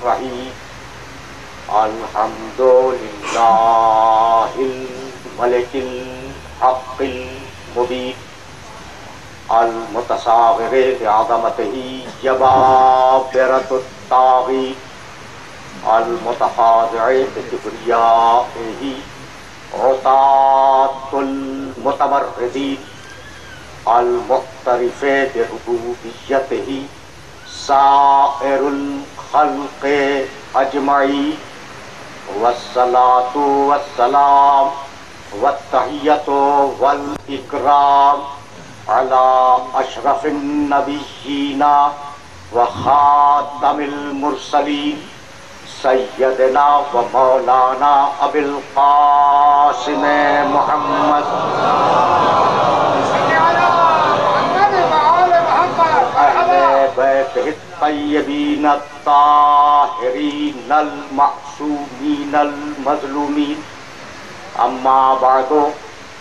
الرحیم الحمد للہ الملک الحق المبین المتصاغر بعظمتہ جبابرۃ الطاغین المتخاضع بکبریائہ عطاة المتمردین المعترف بربوبیتہ سائر الخلق اجمعین والصلاة والسلام والتحیۃ والاکرام علی اشرف النبیین وخاتم المرسلین سیدنا و مولانا ابی القاسم محمد اہل بیتہ الطیبین الطاہرین المعصومین المظلومین اما بعد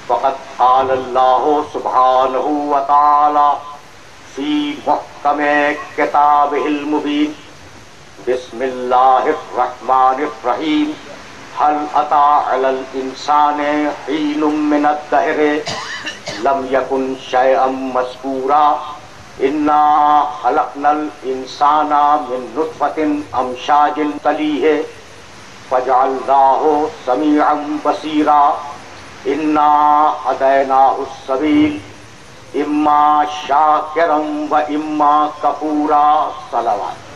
فقد قال اللہ سبحانہ وتعالی فی محکم کتابہ المبین بسم اللہ الرحمن الرحیم هل اتى على الانسان حین من الدہر لم یکن شیئا مذکورا انا خلقنا الانسان من نطفۃ امشاج تلیہ فجعلناہ سمیعا بصیرا انا ہدیناہ السبیل اما شاکرا و اما کفورا صلوات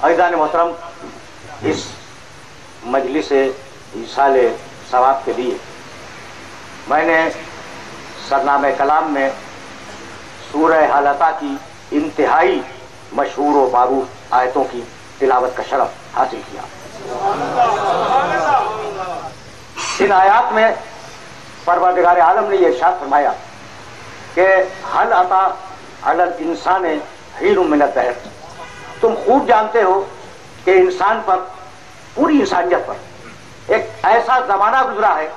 عزیزان محترم، اس مجلس ایصال ثواب کے لیے میں نے سرنامہ کلام میں سورہ حلقہ کی انتہائی مشہور و معروف آیتوں کی تلاوت کا شرف حاصل کیا۔ ان آیات میں پروردگار عالم نے یہ ارشاد فرمایا کہ هل اتى على الانسان حین من الدہر، تم خوب جانتے ہو کہ انسان پر، پوری انسانیت پر ایک ایسا زمانہ گزرا ہے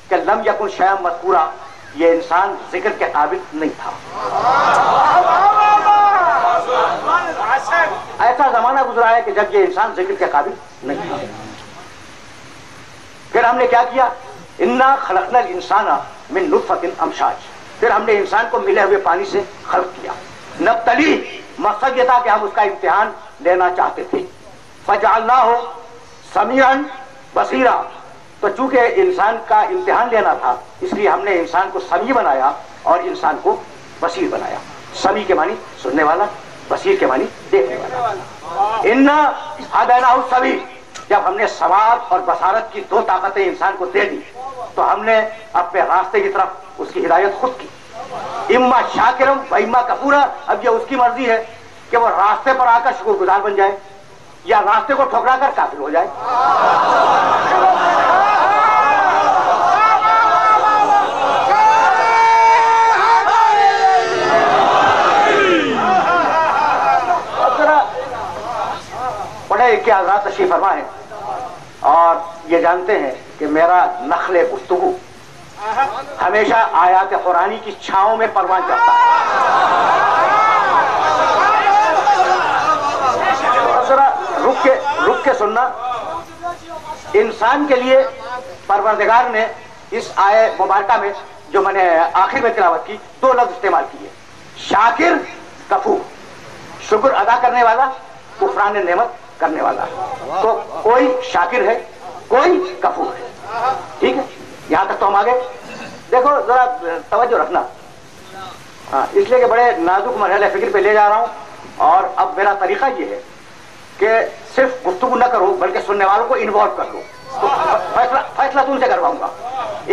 کہ لم یکن شیئا مذکورا، یہ انسان ذکر کے قابل نہیں تھا۔ ایسا زمانہ گزرا ہے کہ جب یہ انسان ذکر کے قابل نہیں تھا۔ پھر ہم نے کیا کیا؟ انا خلقنا الانسان من نطفۃ امشاج، پھر ہم نے انسان کو ملے ہوئے پانی سے خلق کیا۔ نبتلی، مقصد یہ تھا کہ ہم اس کا امتحان لینا چاہتے تھے۔ فجعلناہ سمیعا بصیرا، تو چونکہ انسان کا امتحان لینا تھا اس لیے ہم نے انسان کو سمیع بنایا اور انسان کو بصیر بنایا۔ سمیع کے معنی سننے والا، بصیر کے معنی دیکھنے والا۔ انا ہدیناہ السبیل، جب ہم نے سماعت اور بصارت کی دو طاقتیں انسان کو دے دی تو ہم نے اپنے راستے کی طرف اس کی ہدایت خود کی۔ اما شاکرم و اما کفورا، اب یہ اس کی مرضی ہے کہ وہ راستے پر آ کر شکر گزار بن جائے یا راستے کو ٹھکرا کر کافر ہو جائے۔ بڑے کہ حضرات تشریف فرما ہے اور یہ جانتے ہیں کہ میرا نخل گفتگو ہمیشہ آیات قرآنی کی چھاؤں میں پروان چڑھتا ہے۔ ذرا رک کے سننا۔ انسان کے لیے پروردگار نے اس آیے مبارکہ میں جو میں نے آخر میں تلاوت کی دو لفظ استعمال کیے، شاکر، کفور، شکر ادا کرنے والا، کفران نعمت کرنے والا۔ تو کوئی شاکر ہے، کوئی کفور ہے، ٹھیک ہے؟ یہاں تک تو ہم آگے۔ دیکھو ذرا توجہ رکھنا، اس لیے کہ بڑے نازک مرحلے فکر پہ لے جا رہا ہوں، اور اب میرا طریقہ یہ ہے کہ صرف گفتگو نہ کرو بلکہ سننے والوں کو انوالو کر لو، تو فیصلہ تم سے کرواؤں گا۔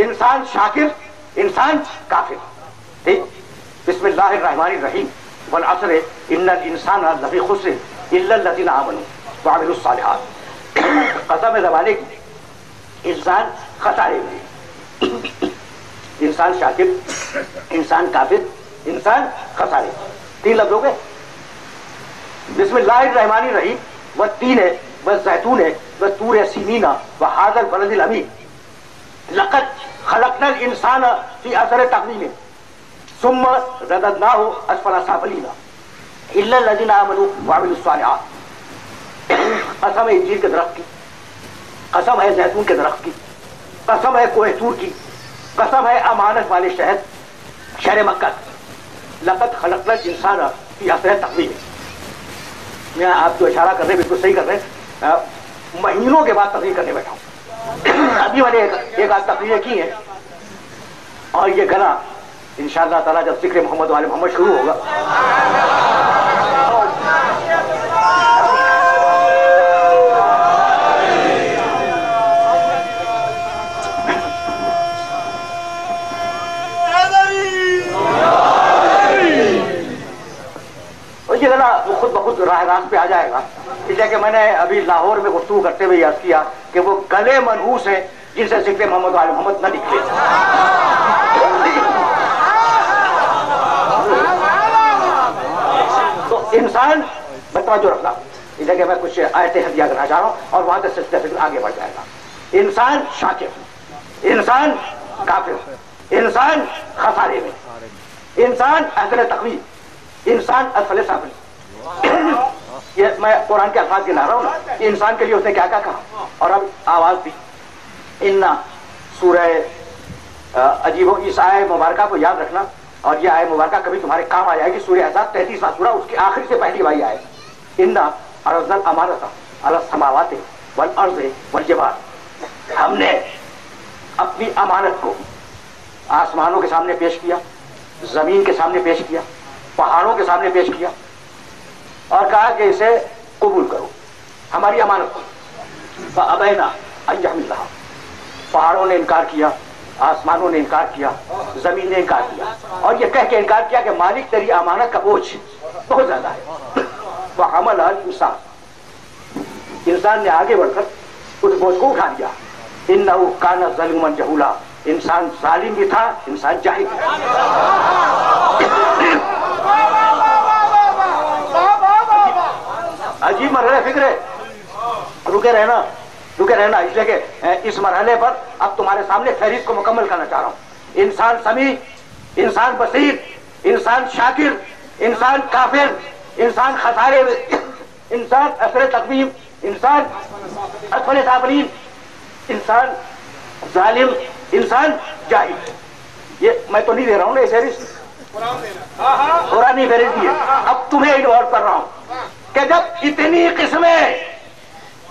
انسان شاکر، انسان کافر، ٹھیک؟ بسم اللہ الرحمن الرحیم والعصر ان الانسان لفی خسر الا الذین آمنوا وعملوا الصالحات، قسم زمانے کی انسان خسارے میں، انسان شاکر، انسان کافر، انسان خسارے۔ تین لفظ ہو گئے۔ بسم اللہ الرحمن الرحیم، وہ تین ہے، والزیتون والطور سینین وہذا البلد الامین لقد خلقنا الانسان فی احسن تقویم ثم رددناہ اسفل سافلین الا الذین آمنوا وعملوا الصالحات. قسم ہے انجیر کے درخت کی، قسم ہے زیتون کے درخت کی، قسم ہے کوہ طور کی، قسم ہے امانت والے شہر مکہ. لقد خلقنا الانسان فی احسن تقویم. میں آپ جو اشارہ کر رہے ہیں بالکل صحیح کر رہے ہیں. مہینوں کے بعد تقریر کرنے بیٹھا ہوں. ابھی میں نے ایک آدھ تقریریں کی ہیں اور یہ گنا انشاءاللہ تعالیٰ جب ذکر محمد والے محمد شروع ہوگا یہ گنا وہ خود بخود راہ راست پہ آ جائے گا. اس لیے کہ میں نے ابھی لاہور میں گفتگو کرتے ہوئے عرض کیا کہ وہ گلے منحوس ہیں جن سے ذکر محمد والے محمد نہ نکلے. تو انسان توجہ رکھنا، اس لیے کہ میں کچھ آیتیں ہدیہ کرنا چاہ رہا ہوں اور وہاں سے سلسلہ آگے بڑھ جائے گا. انسان شاکر، انسان کافر، انسان خسارے میں، انسان احسن تقویم، انسان اسفل سافلین. یہ میں قرآن کے الفاظ گنا رہا ہوں نا، انسان کے لیے اس نے کیا کیا کہا اور اب آواز دی. انا سورہ عجیب و اس آیہ مبارکہ کو یاد رکھنا اور یہ آیہ مبارکہ کبھی تمہارے کام آ جائے گی. سورہ احزاب 33واں سورہ، اس کے آخر سے پہلی والی آئے انا عرضنا الامانۃ علی السماوات والارض والجبال. ہم نے اپنی امانت کو آسمانوں کے سامنے پیش کیا، زمین کے سامنے پیش کیا، پہاڑوں کے سامنے پیش کیا اور کہا کہ اسے قبول کرو ہماری امانت کو. فابینا ان یحملنها. پہاڑوں نے انکار کیا، آسمانوں نے انکار کیا، زمین نے انکار کیا اور یہ کہہ کے انکار کیا کہ مالک تیری امانت کا بوجھ بہت زیادہ ہے. وحملها الانسان. انسان نے آگے بڑھ کر اس بوجھ کو اٹھا لیا. انه کان ظلوما جہولا. انسان ظالم بھی تھا، انسان جاہل بھی تھا. عجیب مرحلہ فکر ہے. رکے رہنا اس لیے کہ اس مرحلے پر اب تمہارے سامنے فہرست کو مکمل کرنا چاہ رہا ہوں. انسان سمیع، انسان بصیر، انسان شاکر، انسان کافر، انسان خسارے میں، انسان اثر تقویم، انسان اسفل سافلین، انسان ظالم، انسان جاہل. یہ میں تو نہیں دے رہا ہوں نا یہ فہرست، قرآن فہرست ہے. اب تمہیں انوالو کر رہا ہوں کہ جب اتنی قسمیں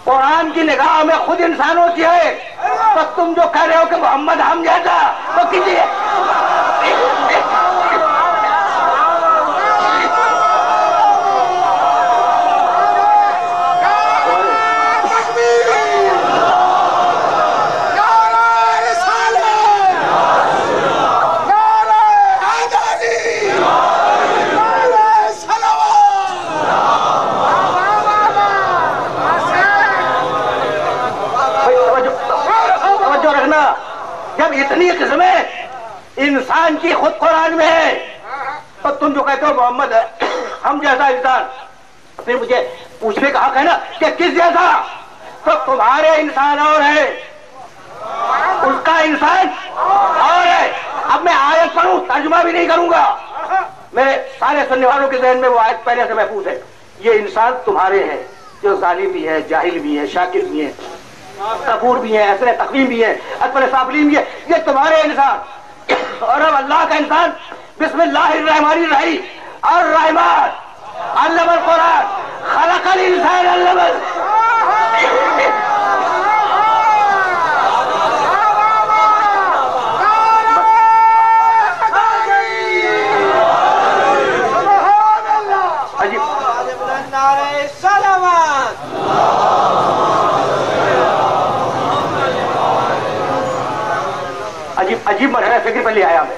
قرآن کی نگاہ میں خود انسانوں کی ہے تو تم جو کہہ رہے ہو کہ محمد ہم جیسا تو کیجیے. جب اتنی قسمیں انسان کی خود قرآن میں ہے تو تم جو کہتے ہو محمد ہے ہم جیسا انسان، پھر مجھے پوچھنے کا حق ہے نا کہ کس جیسا. تو تمہارے انسان اور ہے، اس کا انسان اور ہے. اب میں آیت پڑھوں، ترجمہ بھی نہیں کروں گا. میرے سارے سننے والوں کے ذہن میں وہ آیت پہلے سے محفوظ ہے. یہ انسان تمہارے ہیں جو ظالم بھی ہے، جاہل بھی ہے، شاکر بھی ہے، غفور بھی ہے، اثر تقویم بھی ہے، اسفل سافلین بھی ہے. یہ تمہارے انسان. اور اب اللہ کا انسان بسم اللہ الرحمن الرحیم الرحمن علم القرآن خلق الانسان علم عجیب مرحلہ فکر پر لے آیا میں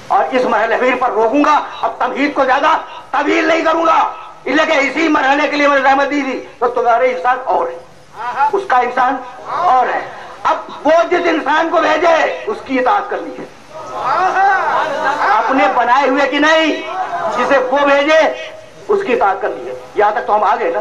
اور اس مرحلہ فکر پر روکوں گا. اب تمہید کو زیادہ طویل نہیں کروں گا، اس لیے کہ اسی مرحلے کے لیے میں نے رحمت دی تھی. تو تمہارے انسان اور ہے، اس کا انسان اور ہے. اب وہ جس انسان کو بھیجے اس کی اطاعت کرنی ہے، اپنے بنائے ہوئے کی نہیں. جسے وہ بھیجے اس کی اطاعت کرنی ہے. یہاں تک تو ہم آ گئے نا.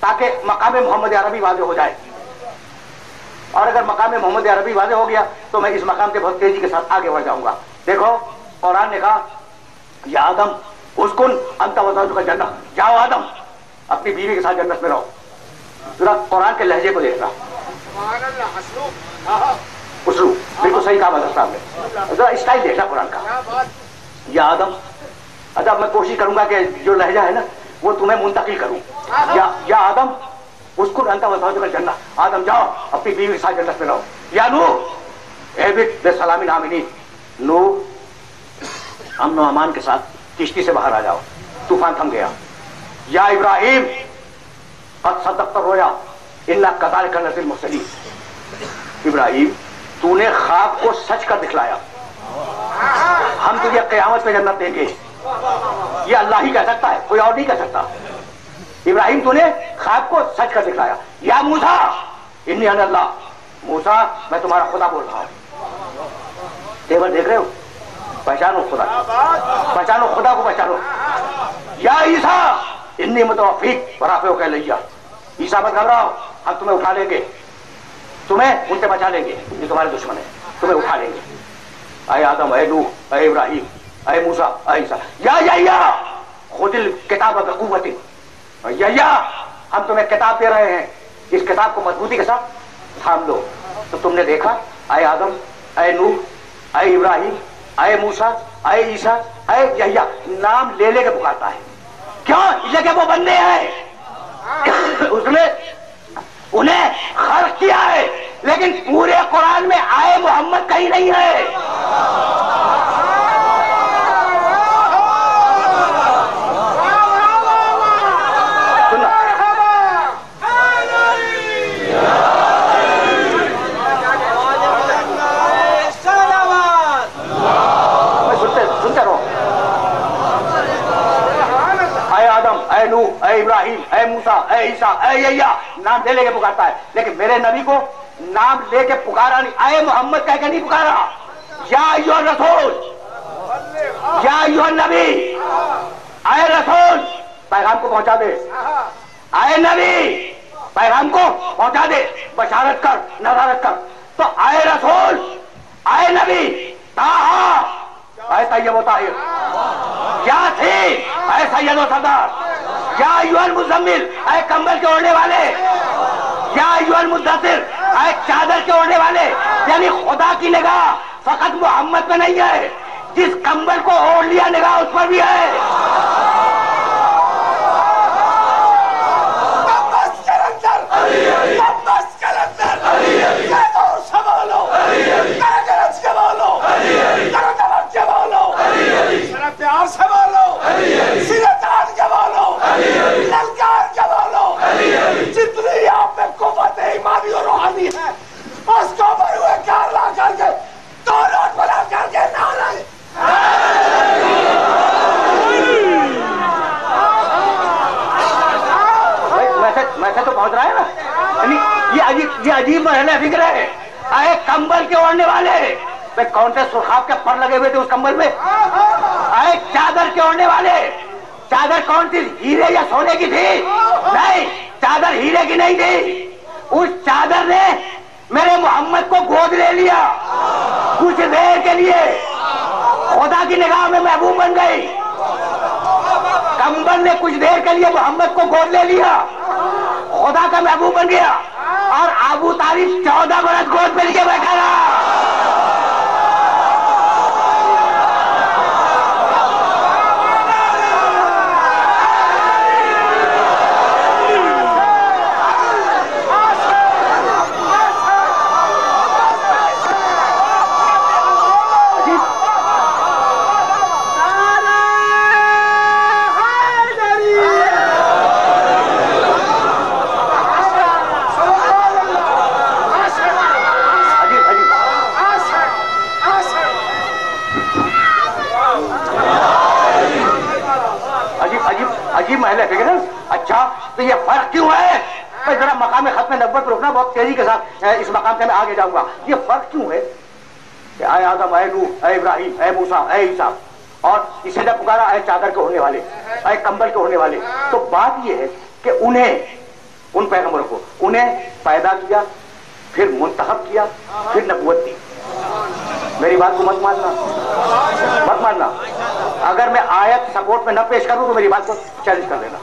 تاکہ مقام محمد عربی واضح ہو جائے. اور اگر مقام محمد عربی واضح ہو گیا تو میں اس مقام سے بہت تیزی کے ساتھ آگے بڑھ جاؤں گا. دیکھو قرآن نے کہا یا آدم اسکن انت وزوجک الجنہ، جاؤ آدم اپنی بیوی کے ساتھ جنت میں رہو. ذرا قرآن کے لہجے کو دیکھنا، اسلوب بالکل صحیح کہا حضرت صاحب نے. ذرا اسٹائل دیکھنا قرآن کا. یا آدم، اچھا میں کوشش کروں گا کہ جو لہجہ ہے نا وہ تمہیں منتقل کروں. یا آدم اسکن انت وزوجک الجنہ، آدم جاؤ اپنی بیوی کے ساتھ جنت میں رہو. یا نوح اہبط بسلام آمنین، نوح امن و امان کے ساتھ کشتی سے باہر آ جاؤ، طوفان تھم گیا. یا ابراہیم قد صدقت الرؤیا انا کذالک نجزی المحسنین، ابراہیم تو نے خواب کو سچ کر دکھلایا، ہم تجھے قیامت میں جنت دیں گے. یہ اللہ ہی کہہ سکتا ہے، کوئی اور نہیں کہہ سکتا. ابراہیم تو نے خواب کو سچ کر دکھلایا. یا موسیٰ انی انا اللہ، موسیٰ میں تمہارا خدا بول رہا ہوں. تیور دیکھ رہے ہو؟ پہچانو خدا، پہچانو خدا کو، پہچانو. یا عیسیٰ انی متوفیک ورافعک الیہ، عیسیٰ مت گھبراؤ، ہم تمہیں اٹھا لیں گے، تمہیں ان سے بچا لیں گے، یہ تمہارے دشمن ہیں، تمہیں اٹھا لیں گے. اے آدم، اے نوح، اے ابراہیم، اے موسیٰ، اے عیسیٰ. یا یحییٰ خذ الکتاب بقوۃ، یحییٰ ہم تمہیں کتاب دے رہے ہیں، اس کتاب کو مضبوطی کے ساتھ تھام لو. تو تم نے دیکھا اے آدم، اے نوح، اے ابراہیم، اے موسیٰ، اے عیسیٰ، اے یحییٰ، نام لے لے کے پکارتا ہے. کیوں؟ اس لیے کہ وہ بندے ہیں، اس نے انہیں خلق کیا ہے. لیکن پورے قرآن میں آئے محمد کہیں نہیں ہے. اے نوح، اے ابراہیم، اے موسیٰ، اے عیسیٰ، اے یحییٰ، نام لے لے کے پکارتا ہے. لیکن میرے نبی کو نام لے کے پکارا نہیں، اے محمد کہہ کے نہیں پکارا. یا ایھا الرسول، یا ایھا النبی، اے رسول پیغام کو پہنچا دے، اے نبی پیغام کو پہنچا دے، بشارت کر، نذارت کر. تو اے رسول، اے نبی، طٰہٰ اے طیب و طاہر، یاسین اے سید و سردار، یا ایھا المزمل اے کمبل کے اوڑھنے والے، یا ایھا المدثر اے چادر کے اوڑھنے والے. یعنی خدا کی نگاہ فقط محمد پہ نہیں ہے، جس کمبل کو اوڑھ لیا نگاہ اس پر بھی ہے. پیار سے بولو، سینے تان کے بولو، للکار کے بولو. جتنی آپ میں قوت ایمانی اور روحانی ہے اس کو بڑے ہوئے کار لا کر کے دونوں بنا کر کے نعرہ ویسے تو پہنچ رہا ہے نا. یعنی یہ عجیب مرحلہ فکر ہے. اے کمبل کے اوڑھنے والے، کون سے سرخاب کے پر لگے ہوئے تھے اس کمبل میں؟ اے چادر کے اوڑھنے والے، چادر کون سی ہیرے یا سونے کی تھی؟ نہیں، چادر ہیرے کی نہیں تھی. اس چادر نے میرے محمد کو گود لے لیا کچھ دیر کے لیے، خدا کی نگاہ میں محبوب بن گئی. کمبل نے کچھ دیر کے لیے محمد کو گود لے لیا، خدا کا محبوب بن گیا. اور ابو طالب 14 برس گود پہ لے کے بیٹھا رہا. اچھا تو یہ فرق کیوں ہے؟ میں ذرا مقام ختم نبوت پر رکنا، بہت تیزی کے ساتھ اس مقام سے میں آگے جاؤں گا. یہ فرق کیوں ہے کہ اے آدم، اے نوح، اے ابراہیم، اے موسیٰ، اے عیسیٰ، اور اسے جب پکارا اے چادر کے اوڑھنے والے، اے کمبل کے اوڑھنے والے، تو بات یہ ہے کہ انہیں ان پیغمبروں کو، انہیں پیدا کیا، پھر منتخب کیا، پھر نبوت دی۔ میری بات کو مت ماننا، مت ماننا۔ اگر میں آیت سپورٹ میں نہ پیش کروں تو میری بات کو چیلنج کر دینا۔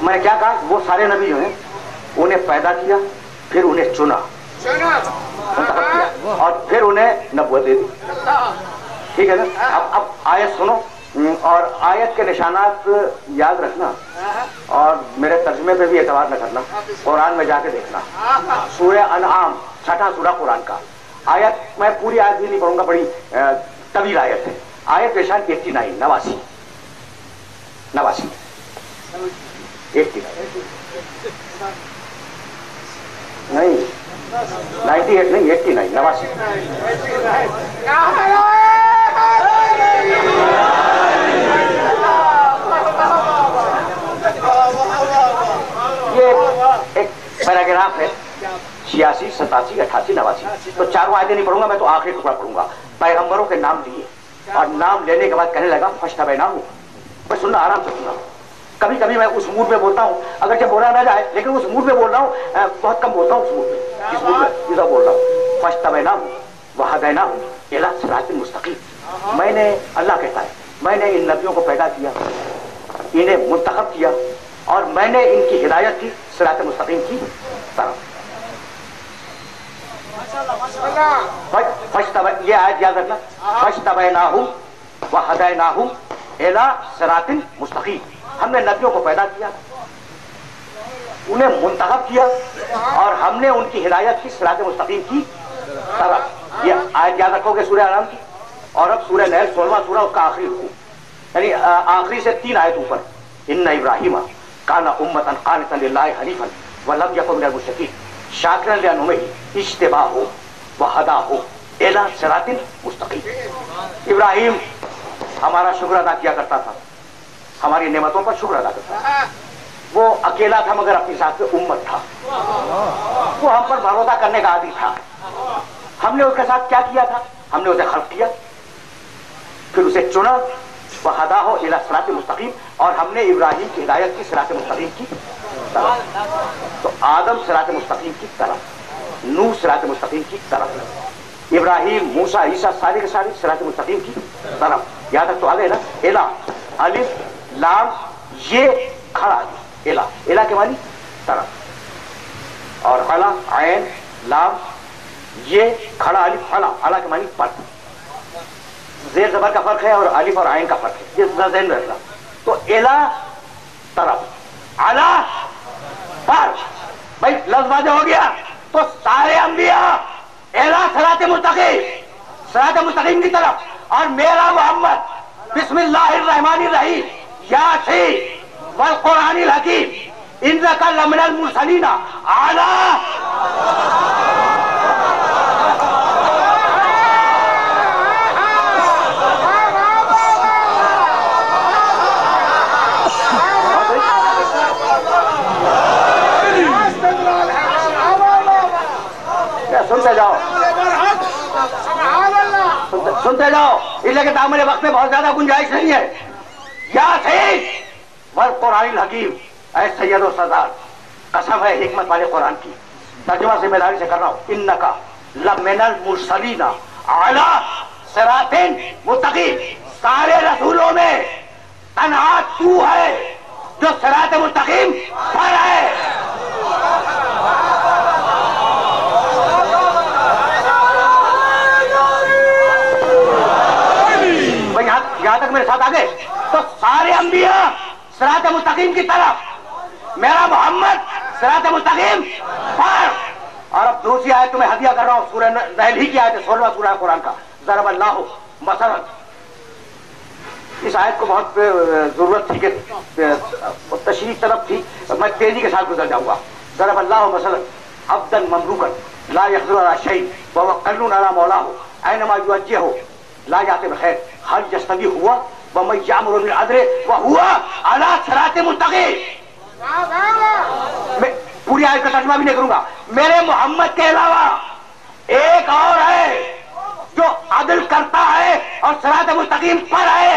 میں نے کیا کہا؟ وہ سارے نبی جو ہیں انہیں پیدا کیا، پھر انہیں چنا، منتخب کیا، اور پھر انہیں نبوت دے دی۔ ٹھیک ہے نا؟ اب آیت سنو اور آیت کے نشانات یاد رکھنا، اور میرے ترجمے پہ بھی اعتبار نہ کرنا، قرآن میں جا کے دیکھنا۔ سورہ انعام 6واں سورہ قرآن کا، آیت میں پوری آیت بھی نہیں پڑھوں گا، بڑی طویل آیت ہے۔ آیت نشان 89 89 نہیں 98 نہیں 89 89۔ یہ ایک پیراگراف ہے 86 87 88 89۔ تو چاروں آیتیں نہیں پڑھوں گا، میں تو آخری ٹکڑا پڑھوں گا۔ پیغمبروں کے نام لیے اور نام لینے کے بعد کہنے لگا فاجتبیناہ۔ میں سننا، آرام سے سننا۔ کبھی کبھی میں اس موڈ میں بولتا ہوں، اگرچہ بولا نہ جائے لیکن اس موڈ میں بول رہا ہوں، بہت کم بولتا ہوں اس موڈ میں، اس موڈ میں ایسا بول رہا ہوں۔ فاجتبیناہ وہدیناہ الی صراط مستقیم۔ میں نے، اللہ کہتا ہے، میں نے ان نبیوں کو پیدا کیا، انہیں منتخب کیا، اور میں نے ان کی ہدایت کی صراط مستقیم کی طرف۔ یہ آیت یاد رکھنا، فاجتبیناہ وہدیناہ الی صراط مستقیم۔ ہم نے نبیوں کو پیدا کیا، انہیں منتخب کیا، اور ہم نے ان کی ہدایت کی صراط مستقیم کی طرف۔ یہ آیت یاد رکھو گے سورہ انعام کی۔ اور اب سورہ نحل 16واں سورہ، اس کا آخری رکوع، یعنی آخری سے 3 آیت اوپر۔ ان ابراہیم کان امۃ قانتا للہ حنیفا ولم یکن من المشرکین شاکرا لانعمہ اجتباہ وہداہ الی صراط مستقیم۔ ابراہیم ہمارا شکر ادا کیا کرتا تھا، ہماری نعمتوں پر شکر ادا کرتا تھا۔ وہ اکیلا تھا مگر اپنی ذات پہ امت تھا، وہ ہم پر بھروسہ کرنے کا عادی تھا۔ ہم نے اس کے ساتھ کیا کیا تھا؟ ہم نے اسے خلق کیا، پھر اسے چنا، وہداہ الی صراط مستقیم، اور ہم نے ابراہیم کی ہدایت کی صراط مستقیم کی طرف۔ تو آدم صراط مستقیم کی طرف، نوح صراط مستقیم کی طرف، ابراہیم، موسیٰ، عیسیٰ، سارے کے سارے صراط مستقیم کی طرف۔ یہاں تک تو آ گئے نا؟ الا، الف لام یہ کھڑا الا، الا کے معنی طرف، اور علا، عین لام یہ کھڑا الف، علا، علا کے معنی پر۔ زیر زبر کا فرق ہے اور الف اور عین کا فرق ہے، یہ ذہن میں رکھنا۔ تو الا طرف، علا پر، بھائی لفظ واضح ہو گیا۔ تو سارے انبیاء الا صراط مستقیم، صراط مستقیم کی طرف، اور میرا محمد بسم اللہ الرحمن الرحیم یاسین والقرآن الحکیم انک لمن المرسلین اعلیٰ۔ سنتے جاؤ، سنتے جاؤ، اس لیے کہ دامن وقت میں بہت زیادہ گنجائش نہیں ہے۔ یاسین والقرآن الحکیم، اے سید و سردار، قسم ہے حکمت والے قرآن کی، ترجمہ ذمہ داری سے کر رہا ہوں، انکا لمن المرسلین اعلی صراط مستقیم۔ سارے رسولوں میں تنہا تو ہے جو صراط مستقیم پر ہے۔ یہاں تک میرے ساتھ آگے؟ تو سارے انبیاء صراط مستقیم کی طرف، میرا محمد صراط مستقیم پر۔ اور اب دوسری آیت تمہیں ہدیہ کر رہا ہوں، سورہ نحل ہی کی آیت ہے، 16واں سورہ قرآن کا، ضرب اللہ مثلا۔ اس آیت کو بہت ضرورت تھی کہ تشریح طلب تھی، میں تیزی کے ساتھ گزر جاؤں گا۔ ضرب اللہ مثلا عبدا مملوکا لا يقدر على شيء وهو قادر على مولاه اينما يوجهه لا یاتی بخیر حل یستوی ہوا ومن یامر بالعدل وهو علی صراط مستقیم۔ میں پوری آیت کا ترجمہ بھی نہیں کروں گا۔ میرے محمد کے علاوہ ایک اور ہے جو عدل کرتا ہے اور صراط مستقیم پر ہے۔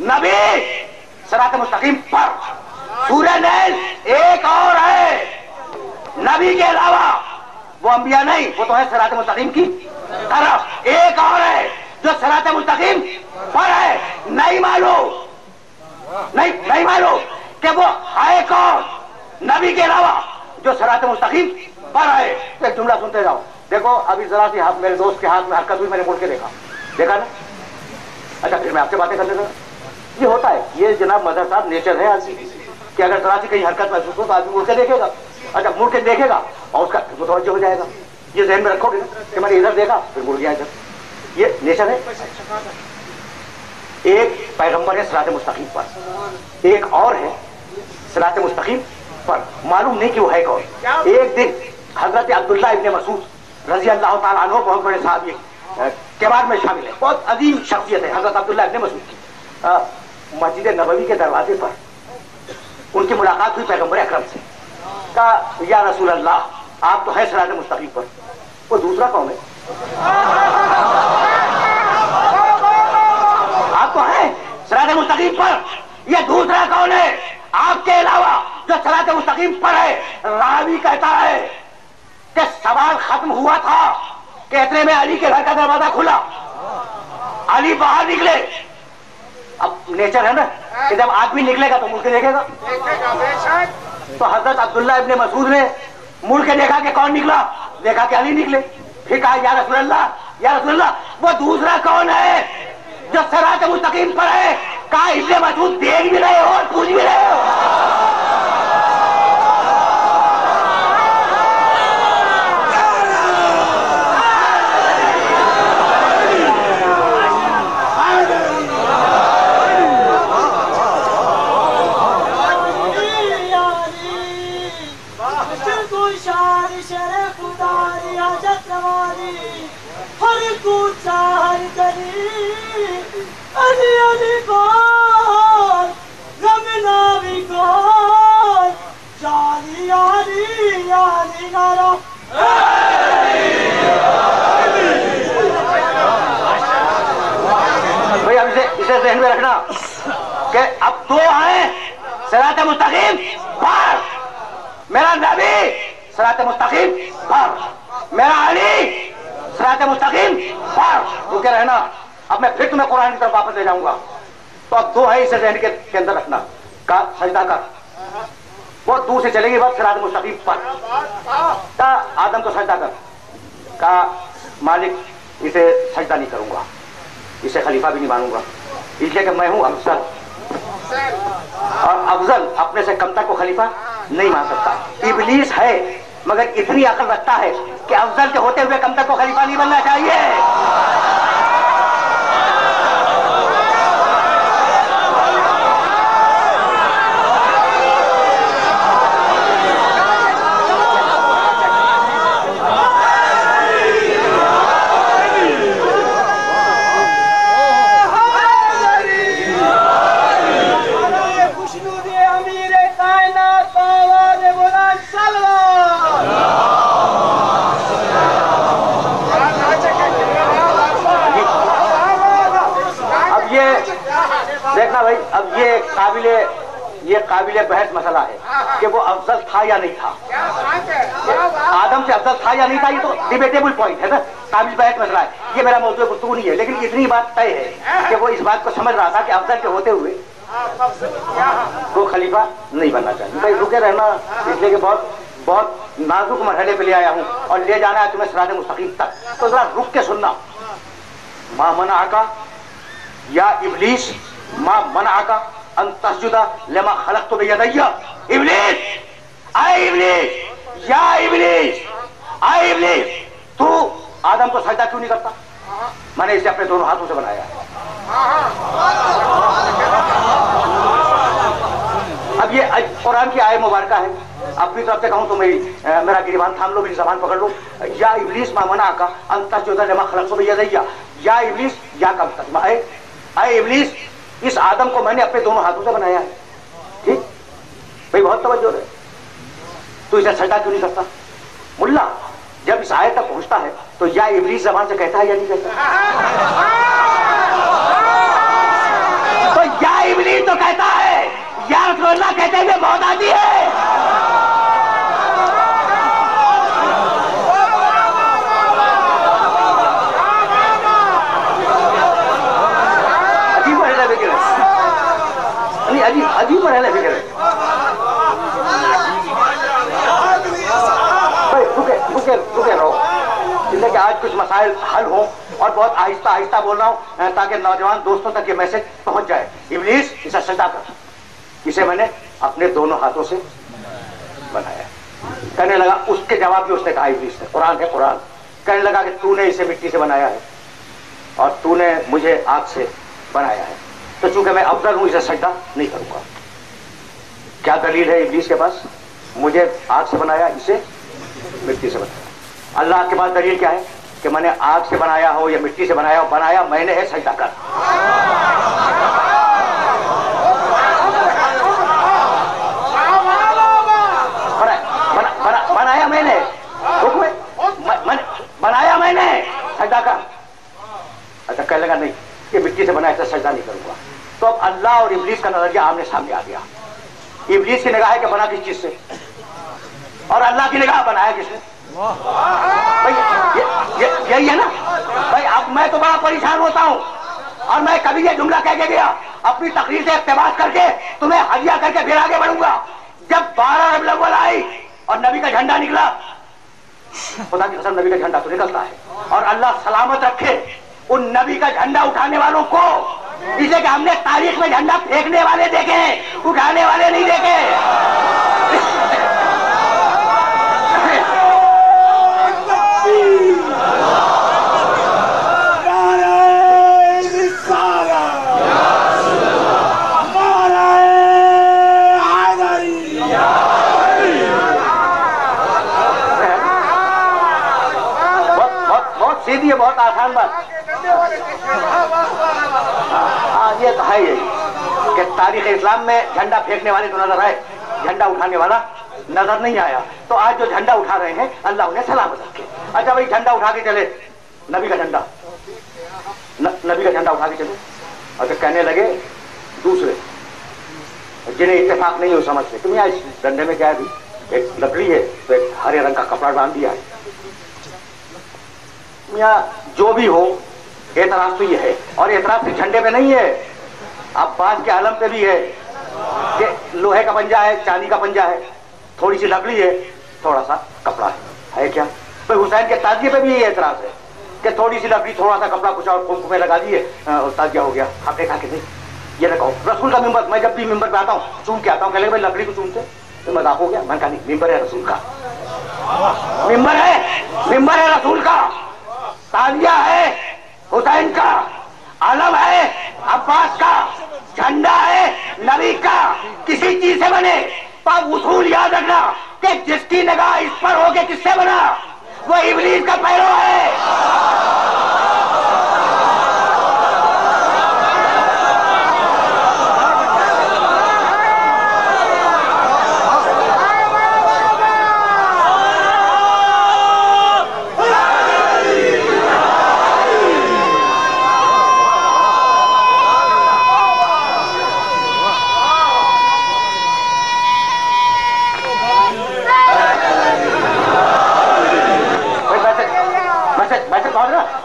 نبی صراط مستقیم پر, سورہ نیل ایک اور ہے, نبی کے علاوہ وہ انبیاء نہیں, وہ تو ہے صراط مستقیم کی طرف. ایک اور ہے جو صراط مستقیم پر ہے. نہیں معلوم کہ وہ ہے کون نبی کے علاوہ جو صراط مستقیم پر ہے. ایک جملہ سنتے جاؤ. دیکھو ابھی ذرا سی میرے دوست کے ہاتھ میں حرکت ہوئی, میں نے مڑ کے دیکھا نا. اچھا پھر میں آپ سے باتیں کر لیتا. یہ ہوتا ہے, یہ جناب مظہر صاحب نیچر ہے آدمی کہ اگر ذرا سی کہیں حرکت محسوس ہو تو آدمی مڑ کے دیکھے گا. اچھا مڑ کے دیکھے گا اور اس کا متوجہ ہو جائے گا. یہ ذہن میں رکھو گے کہ میں نے ادھر دیکھا پھر مڑ گیا ادھر. یہ نیچر ہے. ایک پیغمبر ہے صراط مستقیم پر, ایک اور ہے صراط مستقیم پر معلوم نہیں کہ وہ ہے کون. ایک دن حضرت عبداللہ ابن مسعود رضی اللہ تعالیٰ عنہ بہت بڑے صحابی کبار میں شامل ہے, بہت عظیم شخصیت ہے حضرت عبداللہ ابن مسعود کی. مسجد نبوی کے دروازے پر ان کی ملاقات ہوئی پیغمبر اکرم سے. کہا یا رسول اللہ آپ تو ہیں صراط مستقیم پر, وہ دوسرا کون ہے؟ آپ تو ہیں صراط مستقیم پر, یہ دوسرا کون ہے آپ کے علاوہ جو صراط مستقیم پر ہے؟ راوی کہتا ہے کہ سوال ختم ہوا تھا کہ اتنے میں علی کے گھر کا دروازہ کھلا, علی باہر نکلے. اب نیچر ہے نا کہ جب آدمی نکلے گا تو مڑ کے دیکھے گا. تو حضرت عبداللہ ابن مسعود نے مڑ کے دیکھا کہ کون نکلا, دیکھا کہ علی نکلے. پھر کہا یا رسول اللہ وہ دوسرا کون ہے جو صراط مستقیم پر ہے؟ کہا ابن مسعود دیکھ بھی رہے ہو اور پوچھ بھی رہے ہو. بھئی اب اسے ذہن میں رکھنا کہ اب دو ہیں صراط مستقیم پر, میرا نبی صراط مستقیم پر, میرا علی صراط مستقیم پر. تو کیا رہنا, اب میں پھر تمہیں قرآن کی طرف واپس لے جاؤں گا. تو اب دو ہیں اسے ذہن کے اندر رکھنا. کا سجدہ کر, وہ دور سے چلے گی بس صراط مستقیم پر. تا آدم کو سجدہ کر. کہا مالک اسے سجدہ نہیں کروں گا, اسے خلیفہ بھی نہیں مانوں گا, اس لیے کہ میں ہوں افضل, اور افضل اپنے سے کم تک کو خلیفہ نہیں مان سکتا. ابلیس ہے مگر اتنی عقل رکھتا ہے کہ افضل کے ہوتے ہوئے کم تک کو خلیفہ نہیں بننا چاہیے. دیکھنا بھائی, اب یہ قابل بحث مسئلہ ہے کہ وہ افضل تھا یا نہیں تھا, آدم سے افضل تھا یا نہیں تھا. یہ تو ڈیبیٹیبل پوائنٹ ہے نا, قابل بحث مسئلہ ہے. یہ میرا موضوع گفتگو نہیں ہے, لیکن اتنی بات طے ہے کہ وہ اس بات کو سمجھ رہا تھا کہ افضل کے ہوتے ہوئے وہ خلیفہ نہیں بننا چاہیے. بھائی رکے رہنا, اس لیے کہ بہت نازک مرحلے پہ لے آیا ہوں اور لے جانا ہے تمہیں صراط مستقیم تک. تو ذرا رک کے سننا. ما منعک یا ابلیس, ما منعک ان تسجد لما خلقت بیدی. ابلیس, اے ابلیس, یا ابلیس, اے ابلیس, تو آدم کو سجدہ کیوں نہیں کرتا؟ میں نے اسے اپنے دونوں ہاتھوں سے بنایا. اب یہ قرآن کی آیت مبارکہ ہے. اپنی طرف سے کہوں تو میرا گریبان تھام لو, میری زبان پکڑ لو. یا ابلیس ما منعک ان تسجد لما خلقت بیدی. یا ابلیس, یا کم تک, اے ابلیس, اس آدم کو میں نے اپنے دونوں ہاتھوں سے بنایا ہے. ٹھیک بھائی, بہت توجہ ہے. تو اسے سجدہ کیوں نہیں کرتا؟ ملا جب اس آیت تک پہنچتا ہے تو یا ابلیس زبان سے کہتا ہے یا نہیں کہتا؟ ابلیس تو کہتا ہے یا رسول اللہ کہتے ہوئے موت آتی ہے. عجیب مرحلہ فکر ہے, عجیب مرحلہ فکر ہے. رکے رہو, جن کہ آج کچھ مسائل حل ہوں, اور بہت آہستہ آہستہ بول رہا ہوں تاکہ نوجوان دوستوں تک یہ میسج پہنچ جائے. ابلیس اسے سجدہ کر, اسے میں نے اپنے دونوں ہاتھوں سے بنایا. کہنے لگا, اس کے جواب بھی اس نے کہا ابلیس نے, قرآن ہے قرآن, کہنے لگا کہ تو نے اسے مٹی سے بنایا ہے اور تو نے مجھے آگ سے بنایا ہے, تو چونکہ میں افضل ہوں اسے سجدہ نہیں کروں گا. کیا دلیل ہے ابلیس کے پاس؟ مجھے آگ سے بنایا, اسے مٹی سے بنایا. اللہ کے پاس دلیل کیا ہے کہ میں نے آگ سے بنایا ہو یا مٹی سے بنایا ہو, بنایا میں نے ہے, سجدہ کر. بنایا میں نے, بنایا میں نے, سجدہ کر. اچھا کہنے لگا نہیں, یہ مٹی سے بنایا تو سجدہ نہیں کروں گا. تو اب اللہ اور ابلیس کا نظریہ آمنے سامنے آ گیا. ابلیس کی نگاہ ہے کہ بنا کس چیز سے, اور اللہ کی نگاہ بنایا کس نے. یہی ہے نا بھائی. اب میں تو بڑا پریشان ہوتا ہوں, اور میں کبھی یہ جملہ کہہ کے گیا, اپنی تقریر سے اقتباس کر کے تمہیں ہدیہ کر کے پھر آگے بڑھوں گا. جب 12 ربیع الاول آئی اور نبی کا جھنڈا نکلا, خدا کی قسم نبی کا جھنڈا تو نکلتا ہے, اور اللہ سلامت رکھے ان نبی کا جھنڈا اٹھانے والوں کو, اس لیے کہ ہم نے تاریخ میں جھنڈا پھینکنے والے دیکھے ہیں, اٹھانے والے نہیں دیکھے. سیدھی ہے, بہت آسان بات. ہاں یہ تو ہے یہی کہ تاریخ اسلام میں جھنڈا پھینکنے والے تو نظر آئے, جھنڈا اٹھانے والا نظر نہیں آیا. تو آج جو جھنڈا اٹھا رہے ہیں اللہ انہیں سلامت رکھے. اچھا بھائی جھنڈا اٹھا کے چلے, نبی کا جھنڈا, نبی کا جھنڈا اٹھا کے چلے. اچھا کہنے لگے دوسرے جنہیں اتفاق نہیں ہو سمجھتے کہ میاں اس ڈنڈے میں کیا ہے, ایک لکڑی ہے تو ایک ہرے رنگ کا کپڑا باندھ دیا ہے. میاں جو بھی ہو اعتراض تو یہ ہے, اور اعتراض صرف جھنڈے پہ نہیں ہے, عباس کے علم پہ بھی ہے کہ لوہے کا پنجہ ہے, چاندی کا پنجہ ہے, تھوڑی سی لکڑی ہے, تھوڑا سا کپڑا ہے کیا. بھائی حسین کے تازیے پہ بھی یہ اعتراض ہے کہ تھوڑی سی لکڑی, تھوڑا سا کپڑا, کچھ اور کمکمے لگا دیے اور تازیہ ہو گیا. آپ نے کہا کہ نہیں یہ نہ کہو. رسول کا ممبر, میں جب بھی ممبر پہ آتا ہوں چوم کے آتا ہوں, کہ لگے بھائی لکڑی کو چومتے تو مذاق ہو گیا. میں نے کہا نہیں, ممبر ہے رسول کا, ممبر ہے رسول کا, تازیہ ہے حسین کا, علم ہے عباس کا, جھنڈا ہے نبی کا. کسی چیز سے بنے تو اب اصول یاد رکھنا کہ جس کی نگاہ اس پر ہو کے کس سے بنا, وہ ابلیس کا پیرو ہے.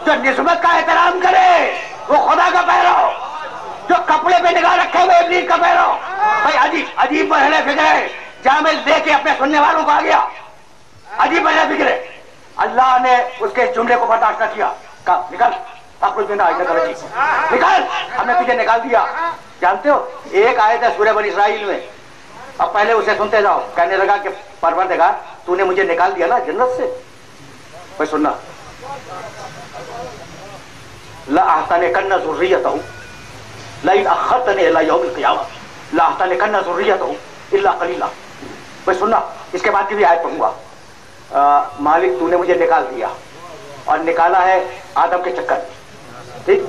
جو نسبت کا احترام کرے وہ خدا کا پیرو, جو کپڑے پہ نگاہ رکھے ہوئے ابلیس کا پیرو. بھائی عجیب مرحلہ فکر ہے, جہاں میں دے کے اپنے سننے والوں کو آ گیا. عجیب مرحلہ فکر ہے. اللہ نے اس کے جملے کو برداشت نہ کیا, کہا نکل, آپ کچھ بھی نہ نکل, ہم نے تجھے نکال دیا. جانتے ہو ایک آیت ہے سورہ بنی اسرائیل میں, اب پہلے اسے سنتے جاؤ. کہنے لگا کہ پروردگار تو نے مجھے نکال دیا نا جنت سے. بھائی سننا, لَأَحْتَنِكَنَّ ذُرِّيَّتَهُ لَئِنْ أَخَّرْتَنِي إِلَىٰ يَوْمِ الْقِيَامَةِ لَأَحْتَنِكَنَّ ذُرِّيَّتَهُ إِلَّا قَلِيلًا. بھائی سننا, اس کے بعد کی بھی آیت پڑھوں گا. مالک تو نے مجھے نکال دیا, اور نکالا ہے آدم کے چکر میں, ٹھیک.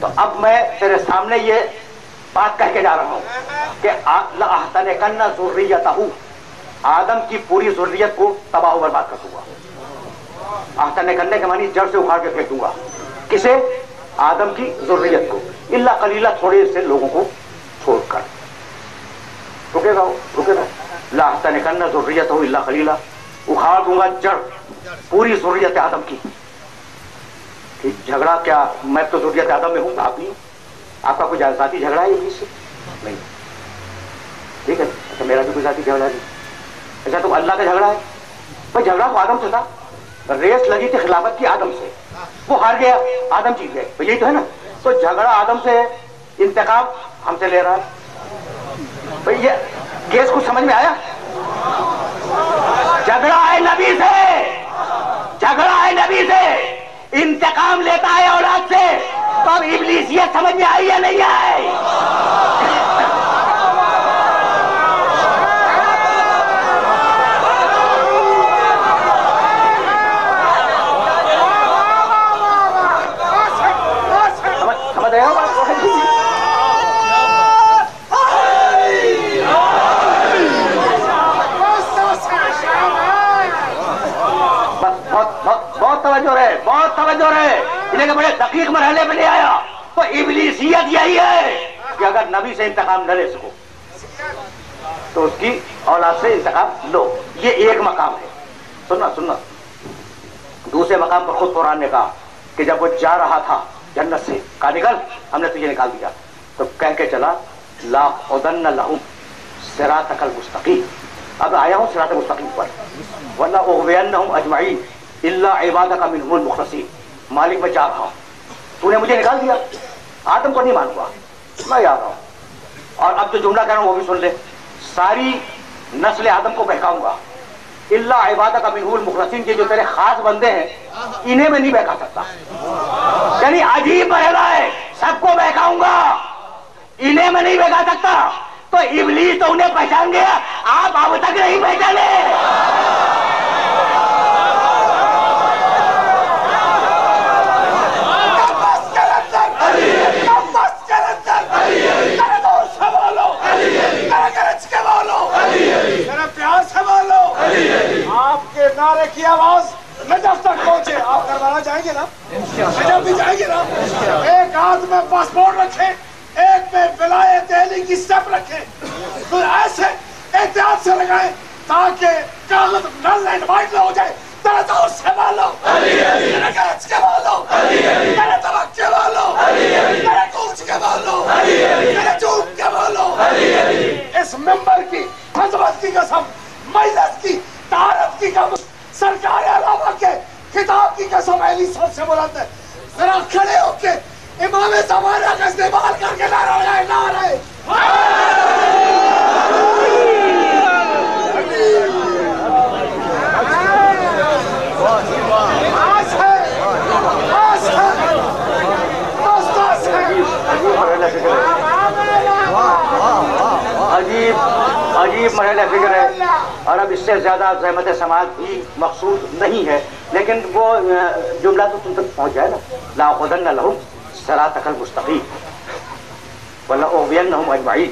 تو اب میں تیرے سامنے یہ بات کہہ کے جا رہا ہوں کہ لَأَحْتَنِكَنَّ ذُرِّيَّتَهُ, آدم کی پوری ذریت کو تباہ و برباد کر دوں گا. آہتنے کرنے کے معنی جڑ سے اکھاڑ کے پھینک دوں گا. کسے؟ آدم کی ذریت کو. الا قلیلہ, تھوڑے سے لوگوں کو چھوڑ کر رکے گا لاحتنکن ذریتہ الا قلیلا، اکھاڑ دوں گا جڑ پوری ذریت آدم کی. کہ جھگڑا کیا میں تو ذریت آدم میں ہوں، آپ نہیں، آپ کا کوئی ذاتی جھگڑا ہے ابلیس سے؟ نہیں. ٹھیک ہے، اچھا میرا بھی کوئی ذاتی جھگڑا نہیں. اچھا تو اللہ کا جھگڑا ہے؟ بھائی جھگڑا تو آدم سے تھا، ریس لگی تھی خلافت کی آدم سے، وہ ہار گیا، آدم جیت گئے، یہی تو ہے نا. تو جھگڑا آدم سے ہے، انتقام ہم سے لے رہا ہے. بھائی یہ کیس کو سمجھ میں آیا؟ جھگڑا ہے نبی سے، جھگڑا ہے نبی سے، انتقام لیتا ہے اولاد سے. تو اب ابلیسیت سمجھ میں آئی یا نہیں آئی؟ سمجھ رہے ہو بات؟ بہت توجہ رہے، بہت توجہ رہے. انہیں کہ بڑے دقیق مرحلے میں لے آیا. تو ابلیسیت یہی ہے کہ اگر نبی سے انتقام نہ لے سکو تو اس کی اولاد سے انتقام لو. یہ ایک مقام ہے. سننا دوسرے مقام پر خود قرآن نے کہا کہ جب وہ جا رہا تھا جنت سے، کہا نکل، ہم نے تجھے نکال دیا، تو کہہ کے چلا لاقعدن لہم صراطک المستقیم. اب آیا ہوں صراط مستقیم پر. وَلَأُغْوِيَنَّهُمْ أَجْمَعِينَ إِلَّا عِبَادَكَ مِنْهُمُ الْمُخْلَصِينَ. مالک میں جا رہا ہوں، تو نے مجھے نکال دیا، آدم کو نہیں مانوں گا، میں آ رہا ہوں. اور اب جو جملہ کہہ رہا ہوں وہ بھی سن لے. ساری نسل آدم کو بہکاؤں گا، الا عبادک منہ المخلصین، کے جو تیرے خاص بندے ہیں انہیں میں نہیں بہکا سکتا. یعنی عجیب مرحلہ ہے، سب کو بہکاؤں گا، انہیں میں نہیں بہکا سکتا. تو ابلیس تو انہیں پہچان گیا، آپ اب تک نہیں پہچانے. آپ کے نعرے کی آواز نجف تک پہنچے. آپ کروانا چاہیں گے نا؟ نجف بھی جائیں گے نا؟ ایک ہاتھ میں پاسپورٹ رکھے، ایک میں ولایت دہلی کی سٹیپ رکھے، پھر ایسے احتیاط سے لگائیں تاکہ کاغذ نل اینڈ وائٹ نہ ہو جائے. میرے دور سے والو، میرے گرج کے والو، میرے طبقے والو، میرے کورچ کے والو، میرے چوب کے والو، اس ممبر کی عظمت کی قسم، مجلس کی طہارت کی قسم، سرکار علامہ کے خطاب کی قسم علی سب سے بلند ہے. ذرا کھڑے ہو کے امام زمانہ کا استعمال کر کے نعرہ لگائے، نعرہ عجیب مرحلہ فکر ہے. اور اب اس سے زیادہ زحمت سماعت بھی مقصود نہیں ہے، لیکن وہ جملہ تو تم تک پہنچ جائے نا. لاقعدن لہم صراطک المستقیم وَلَأُغْوِيَنَّهُمْ أَجْمَعِينَ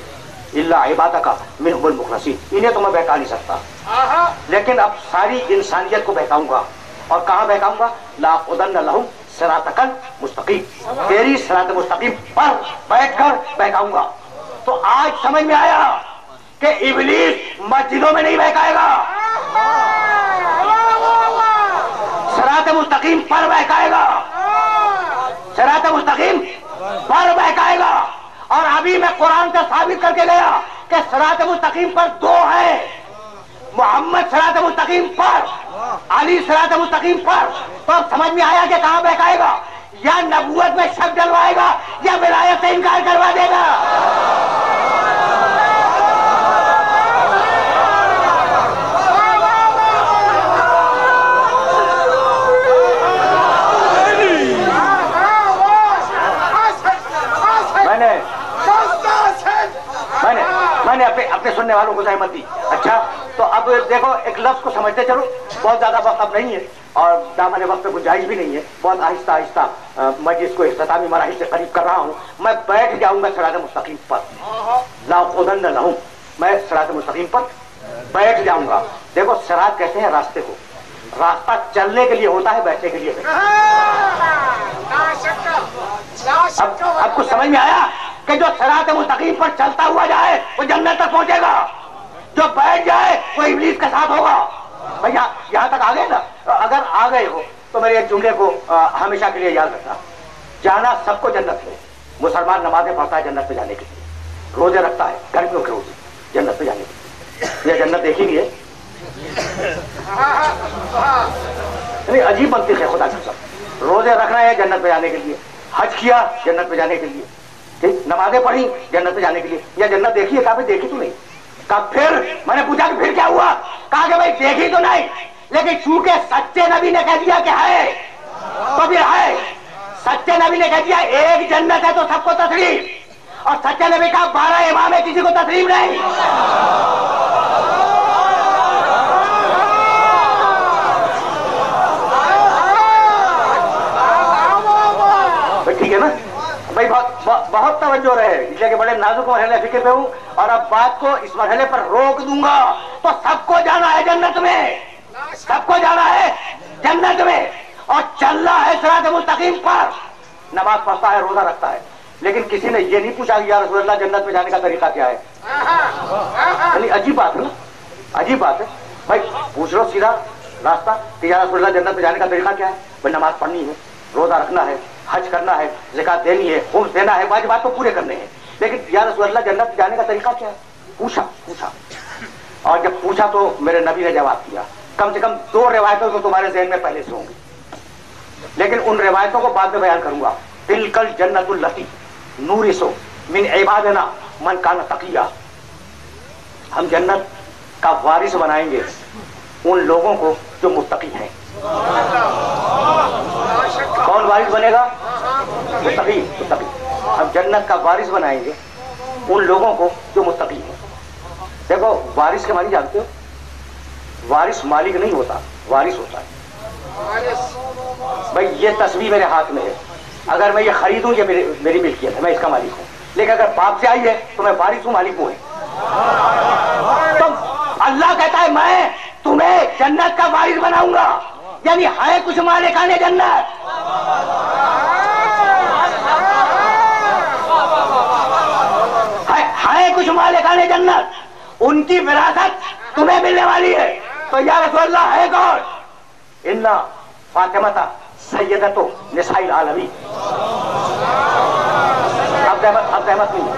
إِلَّا عِبَادَكَ مِنْهُمُ الْمُخْلَصِينَ. انہیں تو میں بہکا نہیں سکتا، لیکن اب ساری انسانیت کو بہکاؤں گا. اور کہاں بہکاؤں گا؟ لاقعدن لہم صراطک المستقیم، تیری صراط مستقیم پر بیٹھ کر بہکاؤں گا. تو آج سمجھ میں آیا کہ ابلیس مسجدوں میں نہیں بہکائے گا، صراط مستقیم پر بہکائے گا، صراط مستقیم پر بہکائے گا. اور ابھی میں قرآن سے ثابت کر کے گیا کہ صراط مستقیم پر دو ہیں، محمد صراط مستقیم پر، علی صراط مستقیم پر. تو اب سمجھ میں آیا کہ کہاں بہکائے گا؟ یا نبوت میں شک ڈلوائے گا یا ولایت سے انکار کروا دے گا. میں نے اپنے سننے والوں کو زحمت دی. اچھا تو اب دیکھو ایک لفظ کو سمجھتے چلو، بہت زیادہ وقت اب نہیں ہے اور دامن وقت پہ گنجائش بھی نہیں ہے. بہت آہستہ آہستہ میں جس کو اختتامی مراحل سے قریب کر رہا ہوں. میں بیٹھ جاؤں گا صراط مستقیم پر، لاقعدن لہم، میں صراط مستقیم پر بیٹھ جاؤں گا. دیکھو صراط کہتے ہیں راستے کو، راستہ چلنے کے لیے ہوتا ہے، بیٹھنے کے لیے نہیں. اب کچھ سمجھ میں آیا کہ جو صراط مستقیم پر چلتا ہوا جائے وہ جنت تک پہنچے گا، جو بیٹھ جائے وہ ابلیس کے ساتھ ہوگا۔ بھئی یہاں تک آ گئے نا؟ اگر آ گئے ہو تو میرے ایک جملے کو ہمیشہ کے لیے یاد رکھنا، جانا سب کو جنت میں، مسلمان نمازیں پڑھتا ہے جنت پہ جانے کے لیے، روزے رکھتا ہے گرمیوں کے روزے جنت پہ جانے کے لیے۔ یہ جنت دیکھی گئی ہے؟ نہیں، عجیب منطق ہے خدا کی قسم۔ روزے رکھنا ہے جنت پہ جانے کے لیے، حج کیا جنت پہ جانے کے لیے، ٹھیک، نمازیں پڑھی جنت پہ جانے کے لیے۔ یہ جنت دیکھی ہے؟ کہا بھائی دیکھی تو نہیں۔ کہا پھر؟ میں نے پوچھا کہ پھر کیا ہوا؟ کہا کہ بھائی دیکھی تو نہیں، لیکن چونکہ سچے نبی نے کہہ دیا کہ ہے تو پھر ہے۔ سچے نبی نے کہہ دیا ایک جنت ہے تو سب کو تسلیم، اور سچے نبی کا 12 امام ہے، کسی کو تسلیم نہیں۔ ٹھیک ہے نا بھائی؟ بہت توجہ رہے، اس لیے کہ بڑے نازک مرحلے فکر پہ ہوں، اور اب بات کو اس مرحلے پر روک دوں گا۔ تو سب کو جانا ہے جنت میں، سب کو جانا ہے جنت میں، اور چلنا ہے صراط مستقیم پر، نماز پڑھتا ہے، روزہ رکھتا ہے۔ لیکن کسی نے یہ نہیں پوچھا کہ یا رسول اللہ جنت میں جانے کا طریقہ کیا ہے؟ یعنی عجیب بات ہے نا، عجیب بات ہے بھائی۔ پوچھ لو سیدھا راستہ کہ یا رسول اللہ جنت میں جانے کا طریقہ کیا ہے؟ بھائی نماز پڑھنی ہے، روزہ رکھنا ہے، حج کرنا ہے، زکات دینی ہے، خمس دینا ہے، واجبات تو پورے کرنے ہیں، لیکن یا رسول اللہ جنت جانے کا طریقہ کیا ہے؟ پوچھا، اور جب پوچھا تو میرے نبی نے جواب دیا۔ کم سے کم 2 روایتوں تو تمہارے ذہن میں پہلے سے ہوں گی، لیکن ان روایتوں کو بعد میں بیان کروں گا۔ تلکل جنت التی نورث من عبادنا من کان تقیا، ہم جنت کا وارث بنائیں گے ان لوگوں کو جو متقی ہیں۔ کون وارث بنے گا؟ متقی۔ ہم جنت کا وارث بنائیں گے ان لوگوں کو جو متقی ہیں۔ دیکھو وارث کے معنی جانتے ہو؟ وارث مالک نہیں ہوتا، وارث ہوتا ہے۔ بھائی یہ تصویر میرے ہاتھ میں ہے، اگر میں یہ خریدوں یہ میری ملکیت ہے، میں اس کا مالک ہوں، لیکن اگر باپ سے آئی ہے تو میں وارث ہوں، مالک ہوں۔ تو اللہ کہتا ہے میں تمہیں جنت کا وارث بناؤں گا، یعنی ہے کچھ مالکان جنت، ہے کچھ مالکان جنت، ان کی وراثت تمہیں ملنے والی ہے۔ تو یا رسول اللہ ہے کون؟ انا فاطمہ سیدۃ نساء العالمین۔ اب احمد نہیں،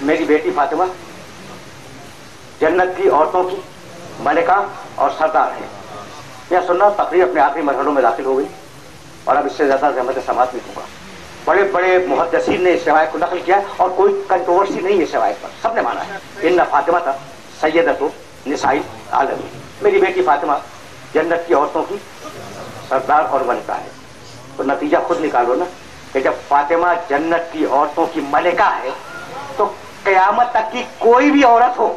میری بیٹی فاطمہ جنت کی عورتوں کی ملکہ اور سردار ہے۔ یہ سننا تقریر اپنے آخری مرحلوں میں داخل ہو گئی، اور اب اس سے زیادہ زحمت سماعت نہیں دوں گا۔ بڑے بڑے محدثین نے اس روایت کو نقل کیا ہے، اور کوئی کنٹروورسی نہیں ہے اس روایت پر، سب نے مانا ہے۔ ان فاطمہ تھا سیدۃ نساء العالمین، میری بیٹی فاطمہ جنت کی عورتوں کی سردار اور ملکہ ہے۔ تو نتیجہ خود نکالو نا کہ جب فاطمہ جنت کی عورتوں کی ملکہ ہے تو قیامت تک کی کوئی بھی عورت ہو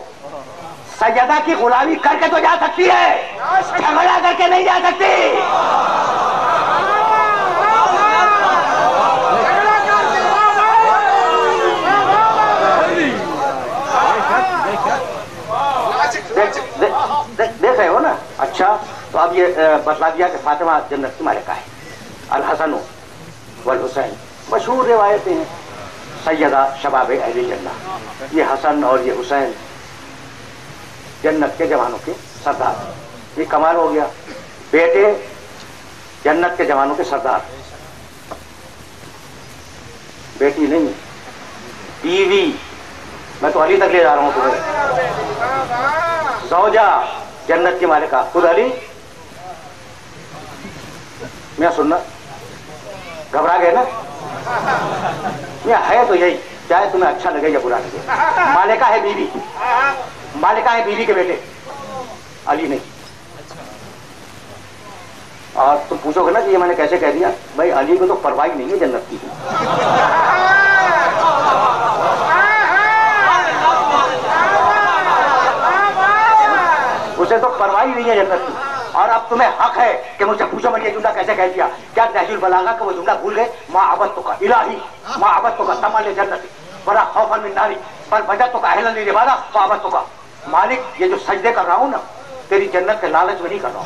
سیدہ کی غلامی کر کے تو جا سکتی ہے، جھگڑا کر کے نہیں جا سکتی۔ دیکھ رہے ہو نا؟ اچھا تو اب یہ بتلا دیا کہ فاطمہ جنت کی ملکہ ہے۔ الحسن والحسین مشہور روایتیں ہیں، سیدہ شباب اہل جنت، یہ حسن اور یہ حسین جنت کے جوانوں کے سردار۔ یہ کمال ہو گیا، بیٹے جنت کے جوانوں کے سردار، بیٹی نہیں بیوی، میں تو علی تک لے جا رہا ہوں تمہیں، زوجہ جنت کی مالکہ خود علی۔ میں سننا گھبرا گئے نا؟ یہ ہے تو یہی، چاہے تمہیں اچھا لگے یا برا لگے، مالکہ ہے بیوی، مالکہ ہے بیوی کے بیٹے، علی نہیں۔ اور تم پوچھو گے نا کہ یہ میں نے کیسے کہہ دیا؟ بھائی علی کو تو پرواہ نہیں ہے جنت کی، اسے تو پرواہ نہیں ہے جنت کی۔ اور اب تمہیں حق ہے کہ مجھ سے پوچھو میں یہ جملہ کیسے کہہ دیا؟ کیا نہج البلاغہ کا وہ جملہ بھول گئے؟ ما عبدتک الہی ما عبدتک تمام لجنتی ولا خوفا من ناری بل وجدتک اہلا للعبادہ فعبدتک۔ مالک یہ جو سجدے کر رہا ہوں نا تیری جنت کے لالچ میں نہیں کر رہا ہوں،